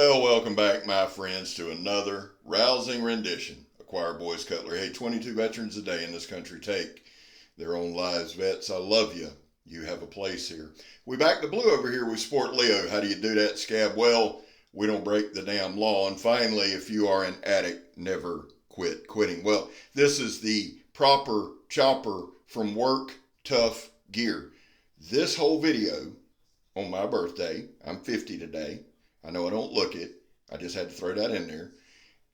Well, welcome back, my friends, to another rousing rendition of Choir Boys Cutlery. Hey, 22 veterans a day in this country take their own lives. Vets, I love you. You have a place here. We back to blue over here with Sport Leo. How do you do that, Scab? Well, we don't break the damn law. And finally, if you are an addict, never quit quitting. Well, this is the proper chopper from Work Tuff gear. This whole video on my birthday, I'm 50 today. I know I don't look it, I just had to throw that in there,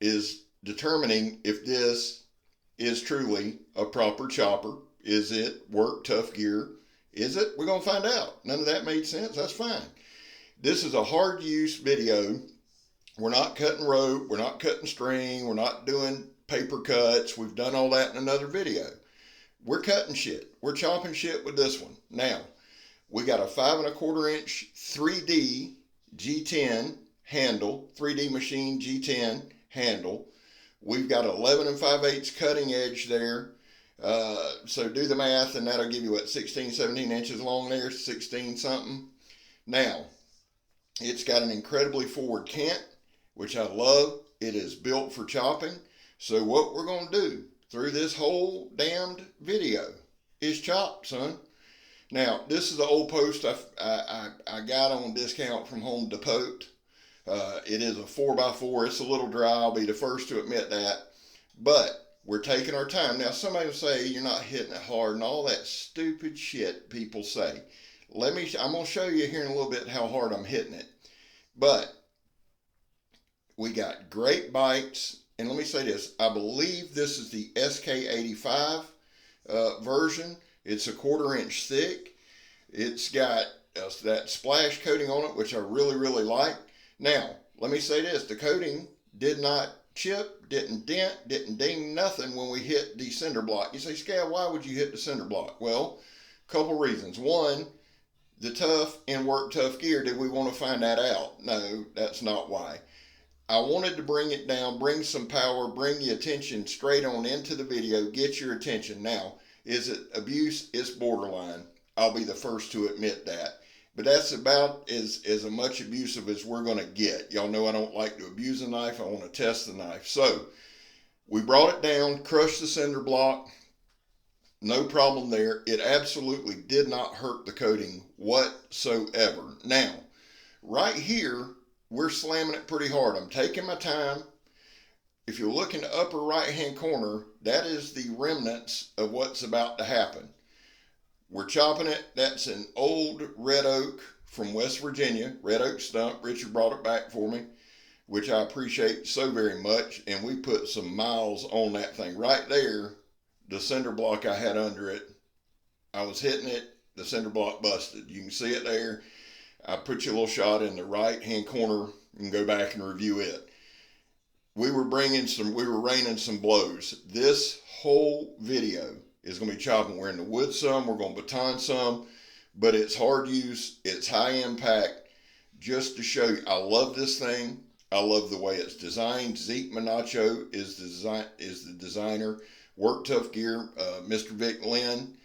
is determining if this is truly a proper chopper. Is it Work Tuff gear? Is it? We're going to find out. None of that made sense. That's fine. This is a hard use video. We're not cutting rope. We're not cutting string. We're not doing paper cuts. We've done all that in another video. We're cutting shit. We're chopping shit with this one. Now, we got a 5 1/4 inch 3D G10 handle, 3D machine G10 handle. We've got 11 5/8 cutting edge there. So do the math and that'll give you what, 16, 17 inches long there, 16 something. Now, it's got an incredibly forward cant, which I love. It is built for chopping. So what we're going to do through this whole damned video is chop, son. Now, this is the old post I got on discount from Home Depot. It is a 4x4. It's a little dry. I'll be the first to admit that. But we're taking our time. Now, somebody will say you're not hitting it hard and all that stupid shit people say. I'm going to show you here in a little bit how hard I'm hitting it. But we got great bites. And let me say this. I believe this is the SK85 version. It's a 1/4 inch thick. It's got that splash coating on it, which I really like. Now, let me say this. The coating did not chip, didn't dent, didn't ding, nothing when we hit the cinder block. You say, Scab, why would you hit the cinder block? Well, a couple reasons. One, the Tuff and Work Tuff gear, did we want to find that out? No, that's not why. I wanted to bring it down, bring some power, bring the attention straight on into the video, get your attention. Now, is it abuse? It's borderline. I'll be the first to admit that. But that's about as much abusive as we're going to get. Y'all know I don't like to abuse a knife. I want to test the knife. So we brought it down, crushed the cinder block. No problem there. It absolutely did not hurt the coating whatsoever. Now, right here, we're slamming it pretty hard. I'm taking my time. If you look in the upper right-hand corner, that is the remnants of what's about to happen. We're chopping it. That's an old red oak from West Virginia, red oak stump. Richard brought it back for me, which I appreciate so very much. And we put some miles on that thing. Right there, the cinder block I had under it, I was hitting it, the cinder block busted. You can see it there. I put you a little shot in the right-hand corner. You can go back and review it. We were raining some blows. This whole video is going to be chopping. We're in the wood some, we're going to baton some, but it's hard use, it's high impact. Just to show you, I love this thing. I love the way it's designed. Zeke Manacho is the designer. Work Tuff Gear, Mr. Vic Lynn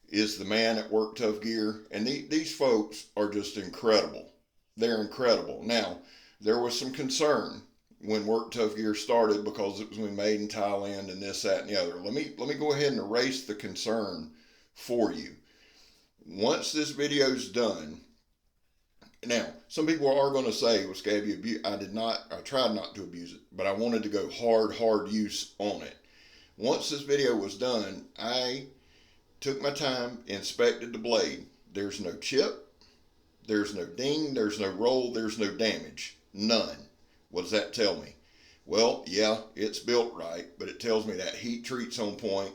is the man at Work Tuff Gear, and these folks are just incredible. They're incredible. Now, there was some concern when Work Tuff Gear started because it was made in Thailand and this, that, and the other. Let me go ahead and erase the concern for you. Once this video's done, now, some people are going to say, well, Scab, I tried not to abuse it, but I wanted to go hard use on it. Once this video was done, I took my time, inspected the blade. There's no chip, there's no ding, there's no roll, there's no damage. None. What does that tell me? Well, yeah, it's built right, but it tells me that heat treat's on point.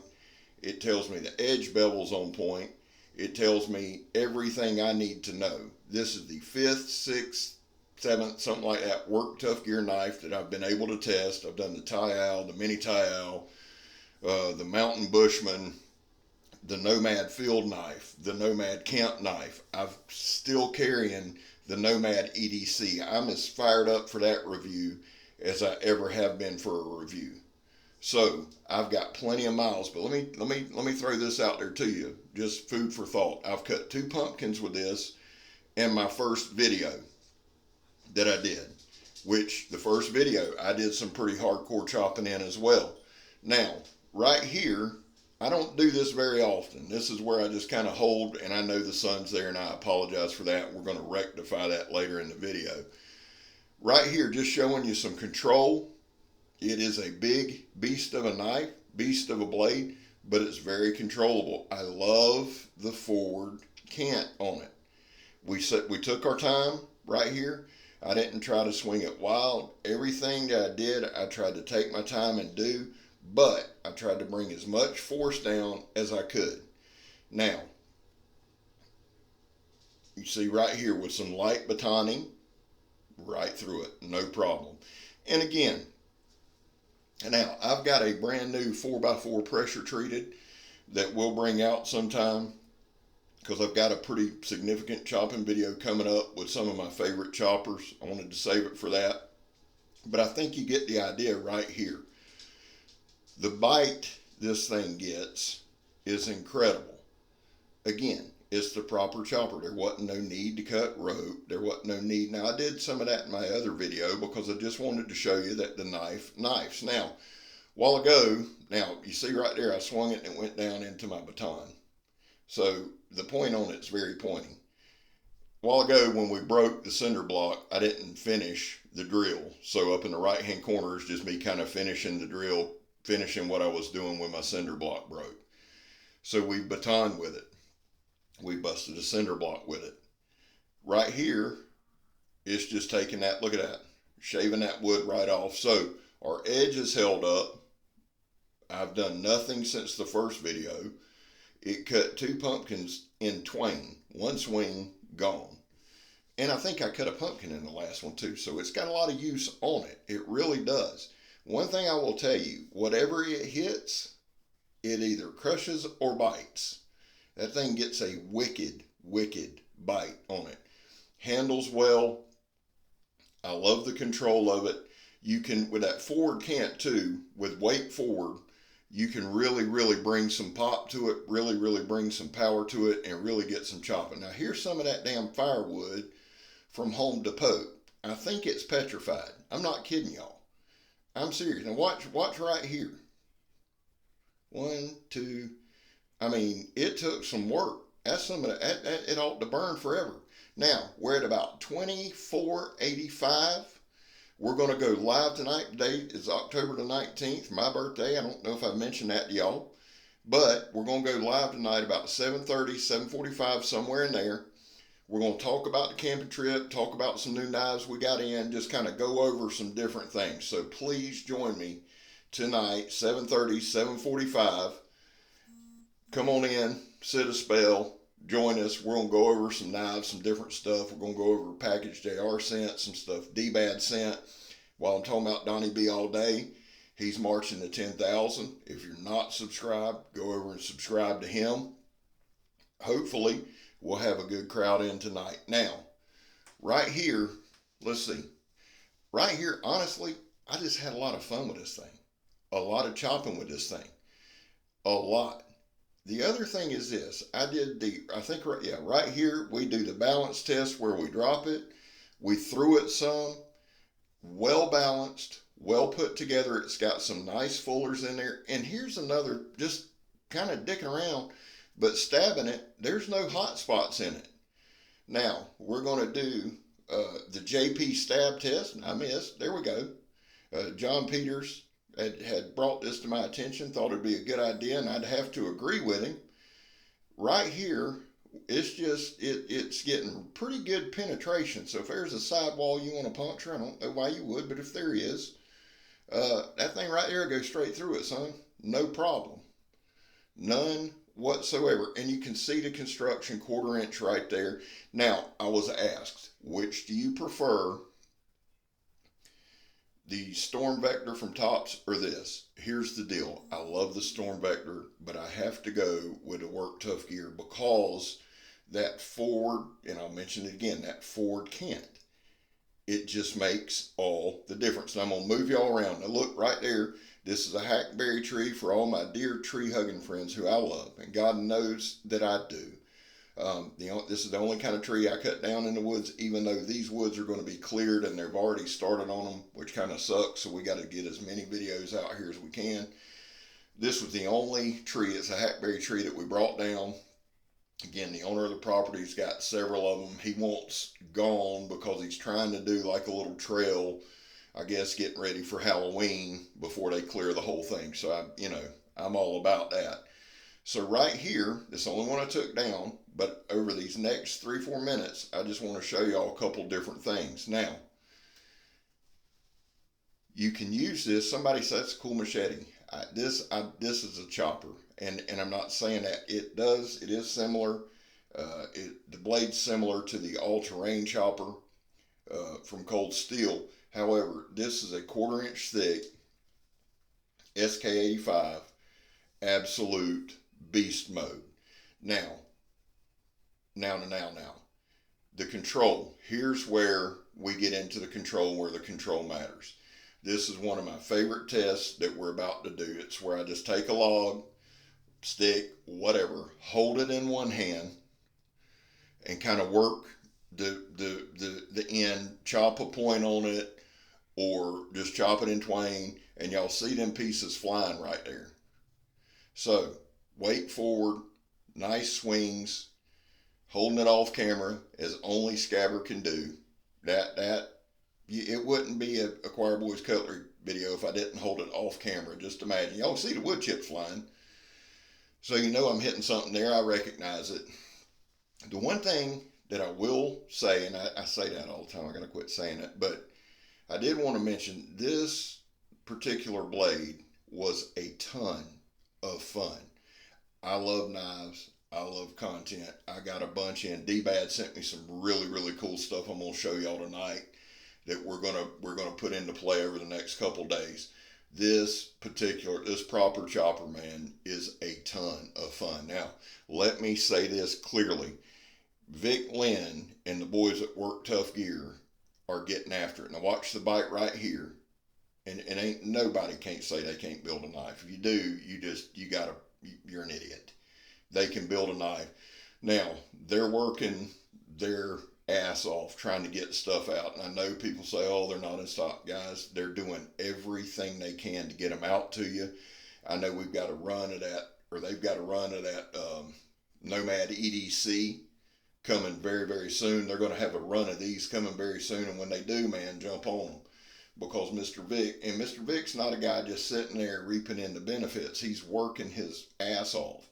It tells me the edge bevel's on point. It tells me everything I need to know. This is the 5th, 6th, 7th, something like that, Work Tuff Gear knife that I've been able to test. I've done the Thai Owl, the Mini Thai Owl, the Mountain Bushman, the Nomad Field Knife, the Nomad Camp Knife. I'm still carrying the Nomad EDC. I'm as fired up for that review as I ever have been for a review. So I've got plenty of miles, but let me throw this out there to you, just food for thought. I've cut 2 pumpkins with this in my first video that I did. which the first video I did some pretty hardcore chopping in as well. Now, right here, I don't do this very often. This is where I just kind of hold, and I know the sun's there, and I apologize for that. We're going to rectify that later in the video. Right here, just showing you some control. It is a big beast of a knife, beast of a blade, but it's very controllable. I love the forward cant on it. We took our time right here. I didn't try to swing it wild. Everything that I did, I tried to take my time and do, but I tried to bring as much force down as I could. Now, you see right here with some light batoning, right through it, no problem. And again, now I've got a brand new 4x4 pressure treated that we'll bring out sometime, because I've got a pretty significant chopping video coming up with some of my favorite choppers. I wanted to save it for that. But I think you get the idea right here. The bite this thing gets is incredible. Again, it's the proper chopper. There wasn't no need to cut rope. There wasn't no need. Now, I did some of that in my other video because I just wanted to show you that the knife knifes. Now, a while ago, now you see right there, I swung it and it went down into my baton. So the point on it's very pointy. A while ago when we broke the cinder block, I didn't finish the drill. So up in the right hand corner is just me kind of finishing the drill, finishing what I was doing when my cinder block broke. So we batoned with it. We busted a cinder block with it. Right here, it's just taking that, look at that, shaving that wood right off. So our edge is held up. I've done nothing since the first video. It cut 2 pumpkins in twain. One swing, gone. And I think I cut a pumpkin in the last one too. So it's got a lot of use on it. It really does. One thing I will tell you, whatever it hits, it either crushes or bites. That thing gets a wicked, wicked bite on it. Handles well. I love the control of it. You can, with that forward cant too, with weight forward, you can really, really bring some pop to it, really, really bring some power to it, and really get some chopping. Now, here's some of that damn firewood from Home Depot. I think it's petrified. I'm not kidding y'all. I'm serious. Now, watch right here. 1, 2. I mean, it took some work. That's some of that. It ought to burn forever. Now, we're at about 2485. We're going to go live tonight. Today is October the 19th, my birthday. I don't know if I mentioned that to y'all, but we're going to go live tonight about 7:30, 7:45, somewhere in there. We're going to talk about the camping trip, talk about some new knives we got in, just kind of go over some different things. So please join me tonight, 7:30, 7:45. Come on in, sit a spell, join us. We're going to go over some knives, some different stuff. We're going to go over a package JR sent, some stuff D-Bad sent. While I'm talking about Donnie B all day, he's marching to 10,000. If you're not subscribed, go over and subscribe to him. Hopefully, we'll have a good crowd in tonight. Now, right here, let's see. Right here, honestly, I just had a lot of fun with this thing. A lot of chopping with this thing. A lot. The other thing is this, right here, we do the balance test where we drop it. We threw it some, well balanced, well put together. It's got some nice fullers in there. And here's another, just kind of dicking around, but stabbing it, there's no hot spots in it. Now, we're going to do the JP stab test. I missed, there we go. John Peters had brought this to my attention, thought it'd be a good idea, and I'd have to agree with him. Right here, it's just, it's getting pretty good penetration. So if there's a sidewall you want to puncture, I don't know why you would, but if there is, that thing right there goes straight through it, son. No problem. None whatsoever. And you can see the construction 1/4 inch right there. Now, I was asked, which do you prefer? The Storm Vector from Tops or this? Here's the deal. I love the Storm Vector, but I have to go with the Work Tough gear because that forward, and I'll mention it again, that forward cant, it just makes all the difference. And I'm going to move y'all around. Now look right there. This is a hackberry tree for all my dear tree hugging friends who I love, and God knows that I do. This is the only kind of tree I cut down in the woods, even though these woods are going to be cleared and they've already started on them, which kind of sucks. So we got to get as many videos out here as we can. This was the only tree. It's a hackberry tree that we brought down. Again, the owner of the property's got several of them. He wants gone because he's trying to do like a little trail, I guess, getting ready for Halloween before they clear the whole thing. So I'm all about that. So right here, this is the only one I took down, but over these next 3-4 minutes, I just want to show y'all a couple different things. Now, you can use this. Somebody said it's a cool machete. This is a chopper, and I'm not saying that it is similar. The blade's similar to the all-terrain chopper from Cold Steel. However, this is a 1/4 inch thick SK85 absolute beast mode. Now. The control. Here's where we get into the control, where the control matters. This is one of my favorite tests that we're about to do. It's where I just take a log, stick, whatever, hold it in one hand, and kind of work the end, chop a point on it, or just chop it in twain, and y'all see them pieces flying right there. So, weight forward, nice swings, holding it off camera as only Scabber can do. It wouldn't be a Choir Boys Cutlery video if I didn't hold it off camera. Just imagine. Y'all see the wood chips flying. So you know I'm hitting something there. I recognize it. The one thing that I will say, and I say that all the time, I gotta quit saying it, but I did want to mention this particular blade was a ton of fun. I love knives. I love content. I got a bunch in. D-Bad sent me some really, really cool stuff I'm gonna show y'all tonight that we're gonna put into play over the next couple days. This proper chopper, man, is a ton of fun. Now, let me say this clearly. Vic Lynn and the boys at Work Tough Gear are getting after it. Now watch the bite right here. And ain't nobody can't say they can't build a knife. If you do, you're an idiot. They can build a knife. Now, they're working their ass off trying to get stuff out. And I know people say, oh, they're not in stock. Guys, they're doing everything they can to get them out to you. I know we've got a run of that, or they've got a run of that Nomad EDC coming very, very soon. They're going to have a run of these coming very soon. And when they do, man, jump on them. Because Mr. Vic's not a guy just sitting there reaping in the benefits. He's working his ass off.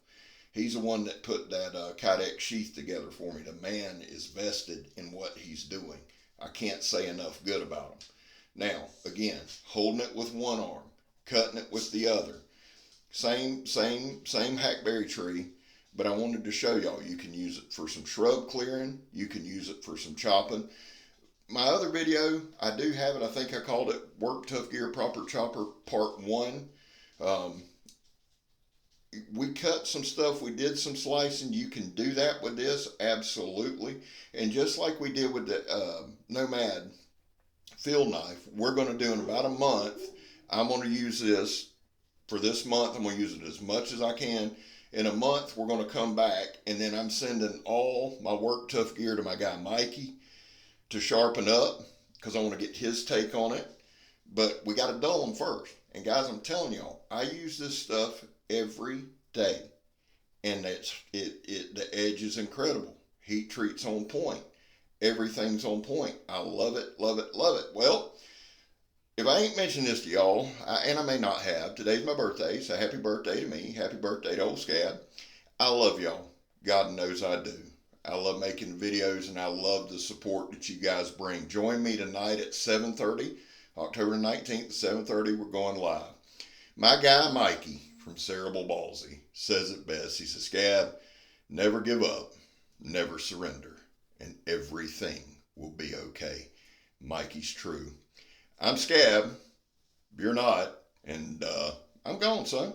He's the one that put that Kydex sheath together for me. The man is vested in what he's doing. I can't say enough good about him. Now, again, holding it with one arm, cutting it with the other. Same hackberry tree, but I wanted to show y'all you can use it for some shrub clearing. You can use it for some chopping. My other video, I do have it. I think I called it Work Tough Gear Proper Chopper Part 1. We cut some stuff. We did some slicing. You can do that with this, absolutely. And just like we did with the Nomad field knife, we're going to do in about a month. I'm going to use this for this month. I'm going to use it as much as I can. In a month, we're going to come back, and then I'm sending all my Work Tough gear to my guy Mikey to sharpen up, because I want to get his take on it. But we got to dull them first. And guys, I'm telling y'all, I use this stuff every day, and the edge is incredible. Heat treat's on point. Everything's on point. I love it, love it, love it. Well, if I ain't mentioned this to y'all, and I may not have, today's my birthday, so happy birthday to me. Happy birthday to old Scab. I love y'all. God knows I do. I love making videos, and I love the support that you guys bring. Join me tonight at 7:30, October 19th at 7:30. We're going live. My guy Mikey from Cerebral Ballsy says it best. He says, Scab, never give up, never surrender, and everything will be okay. Mikey's true. I'm Scab, you're not, and I'm gone, son.